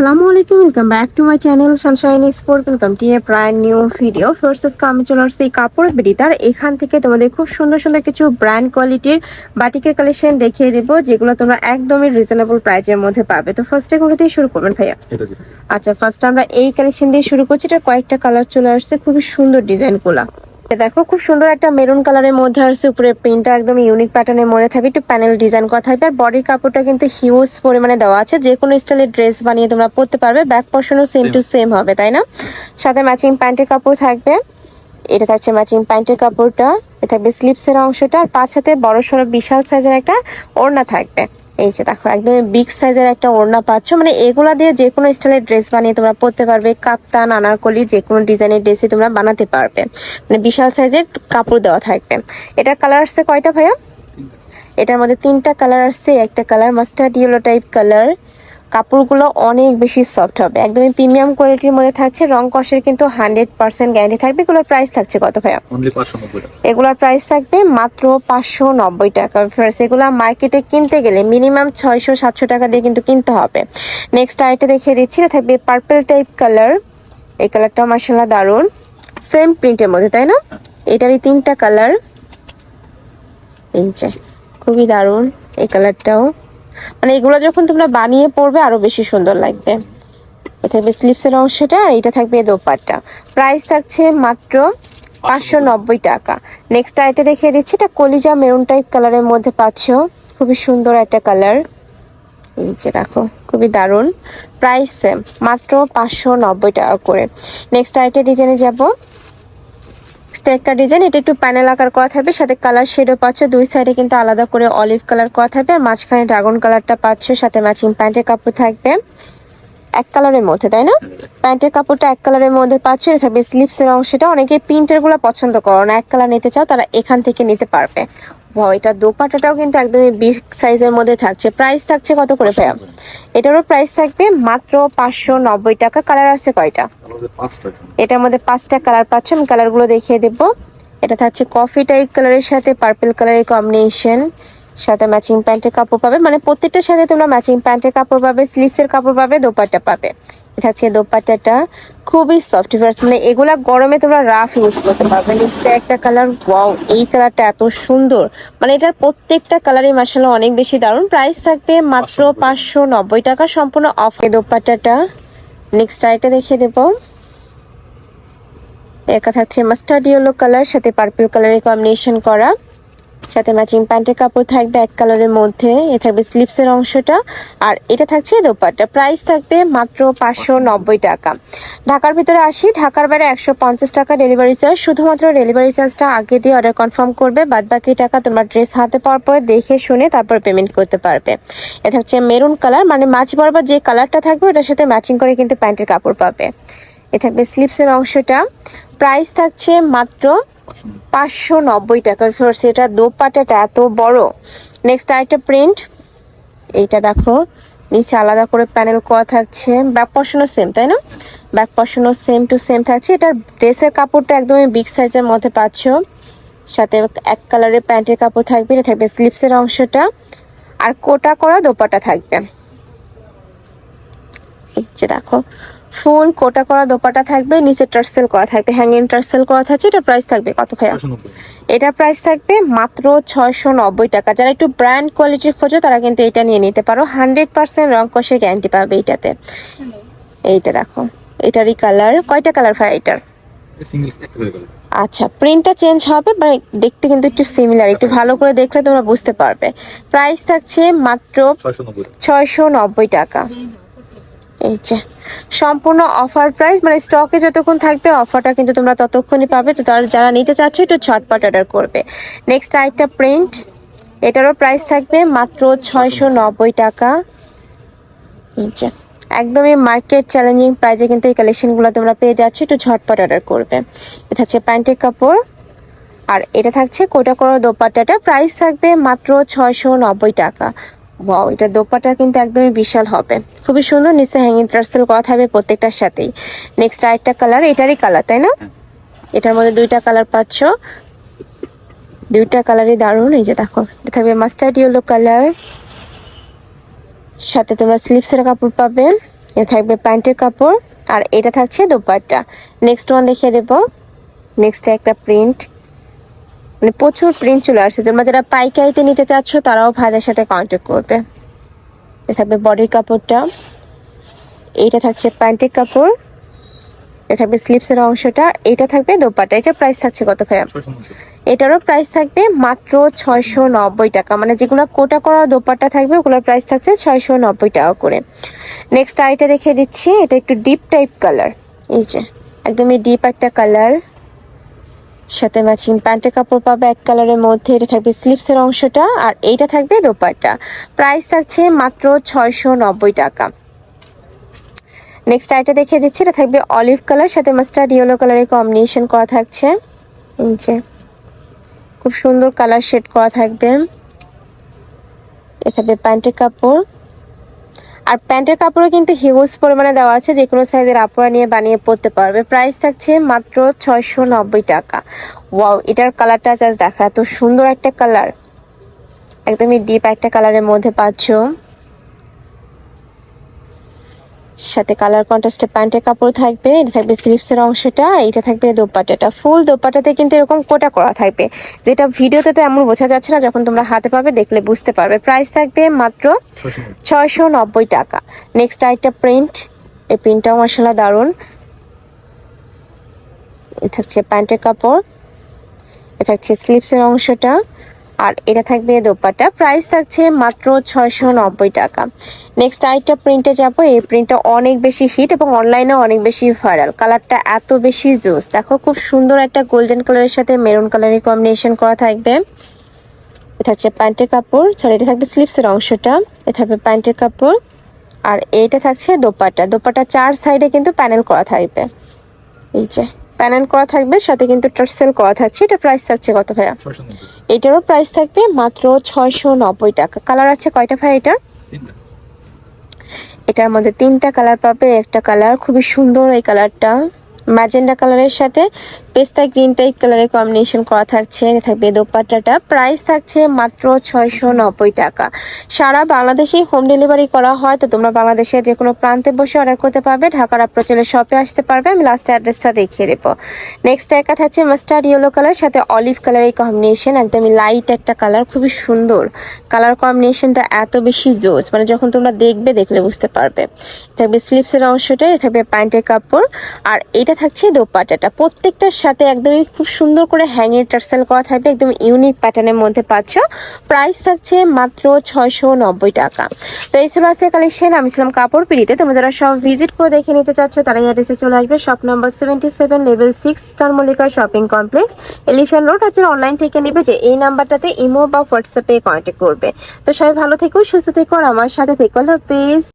আসসালামু আলাইকুম, welcome back to my channel Sunshine sport. Welcome to A brand new video. First আমি চলে আসছি কাপড় বিডিতার। এখান থেকে তোমাদের খুব সুন্দর সুন্দর কিছু ব্র্যান্ড কোয়ালিটির বাটিকের কালেকশন দেখিয়ে দেবো, যেগুলো তোমরা একদমই রিজনেবল প্রাইসের মধ্যে পাবে। তো ফার্স্টে কোথা দিয়ে শুরু করবেন ভাইয়া? আচ্ছা, ফার্স্ট আমরা এই কালেকশন দিয়ে শুরু করছি। এটা কয়েকটা কালার চলে আসছে, খুবই সুন্দর ডিজাইন গুলা। দেখো খুব সুন্দর একটা মেরুন কালারের মধ্যে আসছে, উপরে প্রিন্টটা একদম ইউনিক প্যাটার্নের মধ্যে থাকবে, একটু প্যানেল ডিজাইন করা থাকবে। আর বডির কাপড়টা কিন্তু হিউজ পরিমাণে দেওয়া আছে, যে কোনো স্টাইলের ড্রেস বানিয়ে তোমরা পরতে পারবে। ব্যাক পোর্শনও সেম টু সেম হবে, তাই না? সাথে ম্যাচিং প্যান্টের কাপড় থাকবে। এটা থাকছে ম্যাচিং প্যান্টের কাপড়টা, এটা থাকবে স্লিপসের অংশটা, আর পাঁচ হাতে বড় সড়ো বিশাল সাইজের একটা ওড়না থাকবে। এই যে দেখো একদম বিগ সাইজের একটা ওড়না পাচ্ছ, মানে এগুলা দিয়ে যে কোনো স্টাইলের ড্রেস বানিয়ে তোমরা পরতে পারবে। কাপ্তান, আনারকলি, যে কোনো ডিজাইনের ড্রেসই তোমরা বানাতে পারবে। মানে বিশাল সাইজের কাপড় দেওয়া থাকবে। এটার কালার আসছে কয়টা ভাইয়া? এটার মধ্যে তিনটা কালার আসছে। একটা colour mustard yellow type colour. কাপড়গুলো অনেক বেশি সফট হবে, একদমই প্রিমিয়াম কোয়ালিটির মধ্যে থাকছে। রং কষের কিন্তু 100% গ্যারান্টি থাকবে। এগুলোর প্রাইস থাকছে কত ভাইয়া? এগুলোর প্রাইস থাকবে মাত্র 590 টাকা। ফার্স্ট এগুলা মার্কেটে কিনতে গেলে মিনিমাম 600-700 টাকা দিয়ে কিন্তু কিনতে হবে। নেক্সট আইটা দেখিয়ে দিচ্ছি, এটা থাকবে পার্পল টাইপ কালার। এই কালারটাও মাশাআল্লাহ দারুন, সেম প্রিন্টের মধ্যে, তাই না? এটারই তিনটা কালার। এই যে খুবই দারুন এই কালারটাও, মানে এগুলো যখন তোমরা বানিয়ে পরবে আরো বেশি সুন্দর লাগবে। এটা থাকবে স্লিপসের অংশটা, আর এটা থাকবে দোপাট্টা। প্রাইস থাকছে মাত্র 590 টাকা। নেক্সট আইটা দেখিয়ে দিচ্ছি, এটা কলিজা মেরুন টাইপ কালারের মধ্যে পাচ্ছ, খুবই সুন্দর একটা কালার। এই যে রাখো, খুবই দারুন। প্রাইস সেম, মাত্র 590 টাকা করে। নেক্সট আইটা ডিজাইনে যাব। স্টেকার ডিজাইন, এটা একটু প্যানেল আকার করা থাকবে, সাথে কালার শেডও পাচ্ছ। দুই সাইডে কিন্তু আলাদা করে অলিভ কালার করা থাকবে, আর মাঝখানে ড্রাগন কালারটা পাচ্ছ। সাথে ম্যাচিং প্যান্টের কাপড় থাকবে এক কালারের মধ্যে, তাই না? প্যান্টের কাপড়টা এক কালারের মধ্যে পাচ্ছ। এটা থাকবে স্লিপসের অংশটা। অনেকে প্রিন্টের গুলো পছন্দ করো না, এক কালার নিতে চাও, তারা এখান থেকে নিতে পারবে। এটা দোপাট্টাটাও কিন্তু একদমই বিগ সাইজের মধ্যে থাকছে। প্রাইস থাকছে কত করে ভাইয়া? এটারও প্রাইস থাকবে মাত্র 590 টাকা। কালার আছে কয়টা? এটার মধ্যে 5টা কালার পাচ্ছ, আমি কালারগুলো দেখিয়ে দেবো। এটা থাকছে কফি টাইপ কালারের সাথে পার্পল কালারের কম্বিনেশন, সাথে ম্যাচিং প্যান্টের কাপড় পাবে। মানে প্রত্যেকটার সাথে তোমরা ম্যাচিং প্যান্টের কাপড় পাবে, স্লিভসের কাপড় পাবে, দোপাট্টা পাবে। এটা হচ্ছে দোপাট্টাটা, খুবই সফট ভার্স, মানে এগুলা গরমে তোমরা রাফ ইউজ করতে পারবে। লিপসে একটা কালার, ওয়াও এই কালারটা এত সুন্দর, মানে এটার প্রত্যেকটা কালারই মাশাআল্লাহ অনেক বেশি দারুণ। প্রাইস থাকবে মাত্র 590 টাকা, সম্পূর্ণ অফ। দোপাট্টাটা নেক্সট আইটা দেখিয়ে দেবো। এটা থাকছে মাস্টার্ড ইয়েলো কালার, সাথে পার্পল কালারের কম্বিনেশন করা, সাথে ম্যাচিং প্যান্টের কাপড় থাকবে এক কালারের মধ্যে। এ থাকবে স্লিপসের অংশটা, আর এটা থাকছে দোপাট্টা। প্রাইস থাকবে মাত্র 590 টাকা। ঢাকার ভিতরে 80, ঢাকার বাইরে 150 টাকা ডেলিভারি চার্জ। শুধুমাত্র ডেলিভারি চার্জটা আগে দিয়ে অর্ডার কনফার্ম করবে, বাদ বাকি টাকা তোমার ড্রেস হাতে পাওয়ার পরে দেখে শুনে তারপর পেমেন্ট করতে পারবে। এটা থাকছে মেরুন কালার, মানে মাঝ বরাবর যে কালারটা থাকবে ওটার সাথে ম্যাচিং করে কিন্তু প্যান্টের কাপড় পাবে। এ থাকবে স্লিপসের অংশটা। প্রাইস থাকছে মাত্র 590 টাকা। সেটা দোপাট্টাটা এত বড়। নেক্সট আরেকটা প্রিন্ট, এইটা দেখো নিচে আলাদা করে প্যানেল করা থাকছে। ব্যাক পশনও সেম, তাই না? ব্যাক পশনও সেম টু সেম থাকছে। এটার ড্রেসের কাপড়টা একদমই বিগ সাইজের মধ্যে পাচ্ছ, সাথে এক কালারের প্যান্টের কাপড় থাকবে। এটা থাকবে স্লিপসের অংশটা, আর কোটা করা দোপাট্টা থাকবে। এই যে দেখো ফুল কোটা করা দোপাট্টা থাকবে, নিচে টার্সেল করা থাকবে, হ্যাঙ্গিং টার্সেল করা থাকছে। এটা প্রাইস থাকবে কত ভাইয়া? এটার প্রাইস থাকবে মাত্র 690 টাকা। যারা একটু ব্র্যান্ড কোয়ালিটির খোঁজো তারা কিন্তু এটা নিয়ে নিতে পারো। 100% রং কষে গ্যারান্টি পাবে এইটাতে। এইটা দেখো, এটারই কালার কয়টা কালার ভাই এটার? আচ্ছা, প্রিন্টটা চেঞ্জ হবে, মানে দেখতে কিন্তু একটু সিমিলার, একটু ভালো করে দেখলে তোমরা বুঝতে পারবে। প্রাইস থাকছে মাত্র 690 টাকা। এই যে সম্পূর্ণ অফার প্রাইস, মানে স্টকে যতক্ষণ থাকবে অফারটা কিন্তু তোমরা ততক্ষণই পাবে। তো তারা যারা নিতে চাচ্ছ একটু ঝটপট অর্ডার করবে। নেক্সট আরেকটা প্রিন্ট, এটারও প্রাইস থাকবে মাত্র 690 টাকা। এই যে একদমই মার্কেট চ্যালেঞ্জিং প্রাইসে কিন্তু এই কালেকশনগুলো তোমরা পেয়ে যাচ্ছ, একটু ঝটপট অর্ডার করবে। এটা হচ্ছে প্যান্টের কাপড়, আর এটা থাকছে কোটা করা দোপাট্টাটা। প্রাইস থাকবে মাত্র 690 টাকা। ওয়াও, এটা দোপাট্টা কিন্তু একদমই বিশাল হবে, খুবই সুন্দর। নিচে হ্যাঙ্গিং টার্সেল করা থাকবে প্রত্যেকটার সাথেই। নেক্সট আরেকটা কালার, এটারই কালার, তাই না? এটার মধ্যে দুইটা কালার পাচ্ছ, দুইটা কালারই দারুণ। এই যে দেখো, এটা থাকবে মাস্টার্ড ইয়েলো কালার, সাথে তোমরা স্লিপসের কাপড় পাবে। এটা থাকবে প্যান্টের কাপড় আর এটা থাকছে দোপাট্টা। নেক্সট ওয়ান দেখিয়ে দেবো। নেক্সট একটা প্রিন্ট, মানে প্রচুর প্রিন্ট চলে আসছে। তোমরা যারা পাইকারিতে নিতে চাচ্ছ তারাও ভাইদের সাথে কন্ট্যাক্ট করবে। এটা থাকবে বডির কাপড়টা, এইটা থাকছে প্যান্টের কাপড়, এটা থাকবে স্লিপসের অংশটা, এটা থাকবে দোপাট্টা। এটার প্রাইস থাকছে কত ভাইয়া? এটারও প্রাইস থাকবে মাত্র 690 টাকা। মানে যেগুলো কোটা করা দোপাট্টা থাকবে ওগুলোর প্রাইস থাকছে 690 টাকা করে। নেক্সট আইটা দেখিয়ে দিচ্ছি। এটা একটু ডিপ টাইপ কালার, এই যে একদমই ডিপ একটা কালার, সাথে ম্যাচিং প্যান্টের কাপড় পাবে এক কালারের মধ্যে। এটা থাকবে স্লিপসের অংশটা আর এইটা থাকবে দোপাট্টা। প্রাইস থাকছে মাত্র 690 টাকা। নেক্সট আইটা দেখিয়ে দিচ্ছি। এটা থাকবে অলিভ কালার, সাথে মাস্টার্ড ইয়েলো কালারের কম্বিনেশন করা থাকছে। এই যে খুব সুন্দর কালার শেড করা থাকবে। এটা থাকবে প্যান্টের কাপড়, আর প্যান্টের কাপড়ও কিন্তু হিউজ পরিমাণে দেওয়া আছে, যে কোনো সাইজের আপুরা নিয়ে বানিয়ে পরতে পারবে। প্রাইস থাকছে মাত্র 690 টাকা। ওয়াও, এটার কালারটা জাস্ট দেখা, এত সুন্দর একটা কালার, একদমই ডিপ একটা কালারের মধ্যে পাচ্ছ। সাথে কালার কন্ট্রাস্টে প্যান্টের কাপড় থাকবে, এটা থাকবে স্লিপসের অংশটা, আর এটা থাকবে দোপাট্টাটা। ফুল দোপাট্টাতে কিন্তু এরকম কোটা করা থাকবে, যেটা ভিডিওতে তেমন বোঝা যাচ্ছে না, যখন তোমরা হাতে পাবে দেখলে বুঝতে পারবে। প্রাইস থাকবে মাত্র 690 টাকা। নেক্সট আইটা প্রিন্ট, এই প্রিন্টটাও মাশাআল্লাহ দারুণ। এটা থাকছে প্যান্টের কাপড়, এটা থাকছে স্লিপসের অংশটা, আর এটা থাকবে দোপাট্টা। প্রাইস থাকছে মাত্র 690 টাকা। নেক্সট আরেকটা প্রিন্টে যাব। এই প্রিন্টটা অনেক বেশি হিট এবং অনলাইনে অনেক বেশি ভাইরাল। কালারটা এত বেশি জোস, দেখো খুব সুন্দর একটা গোল্ডেন কালারের সাথে মেরুন কালারের কম্বিনেশন করা থাকবে। এটা হচ্ছে প্যান্টের কাপড়, সরি এটা থাকবে স্লিপসের অংশটা, এটা থাকবে প্যান্টের কাপড়, আর এইটা থাকছে দোপাট্টা। দোপাট্টা 4 সাইডে কিন্তু প্যানেল করা থাকবে, এই যে প্যানেল করা থাকবে, সাথে কিন্তু টার্সেল করা থাকছে। এটা প্রাইস থাকছে কত ভাইয়া? এটারও প্রাইস থাকবে মাত্র 690 টাকা। কালার আছে কয়টা ভাই এটার? এটার মধ্যে 3টা কালার পাবে। একটা কালার খুবই সুন্দর, এই কালারটা ম্যাজেন্ডা কালারের সাথে পেস্তা গ্রিন টাইপ কালারের কম্বিনেশন করা থাকছে। এটা থাকবে দোপাট্টাটা। প্রাইস থাকছে মাত্র 690 টাকা। সারা বাংলাদেশে হোম ডেলিভারি করা হয়, তো তোমরা বাংলাদেশের যে কোনো প্রান্তে বসে অর্ডার করতে পারবে। ঢাকার আপ্রচলে শপে আসতে পারবে, আমি লাস্ট অ্যাড্রেসটা দেখিয়ে দেবো। নেক্সট একা থাকছে মাস্টার্ড ইয়েলো কালার সাথে অলিভ কালারের কম্বিনেশন, একদমই লাইট একটা কালার, খুবই সুন্দর কালার কম্বিনেশনটা, এত বেশি জোস, মানে যখন তোমরা দেখলে বুঝতে পারবে। থাকবে স্লিপসের অংশটা, এটা থাকবে প্যান্টের কাপড়, আর এটা থাকছে দোপাট্টাটা। প্রত্যেকটার সাথে একদমই খুব সুন্দর করে হ্যাঙ্গের টার্সেল করা থাকবে, একদম ইউনিক প্যাটার্নের মধ্যে পাচ্ছ। প্রাইস থাকছে মাত্র 690 টাকা। তো এই ছিল আজকে কালেকশন। আমি ছিলাম কাপড় পিড়িতে। তোমরা যারা সব ভিজিট করে দেখে নিতে চাচ্ছ তারা এই অ্যাড্রেসে চলে আসবে। Shop number 77, level 6, star Mallika shopping complex, elephant road. আর যারা অনলাইন থেকে নেবে যে এই নাম্বারটাতে ইমো বা হোয়াটসঅ্যাপে কন্ট্যাক্ট করবে। তো সবাই ভালো থেকো, সুস্থ থেকো, আর আমার সাথে থেকো। আল্লাহ হাফেজ।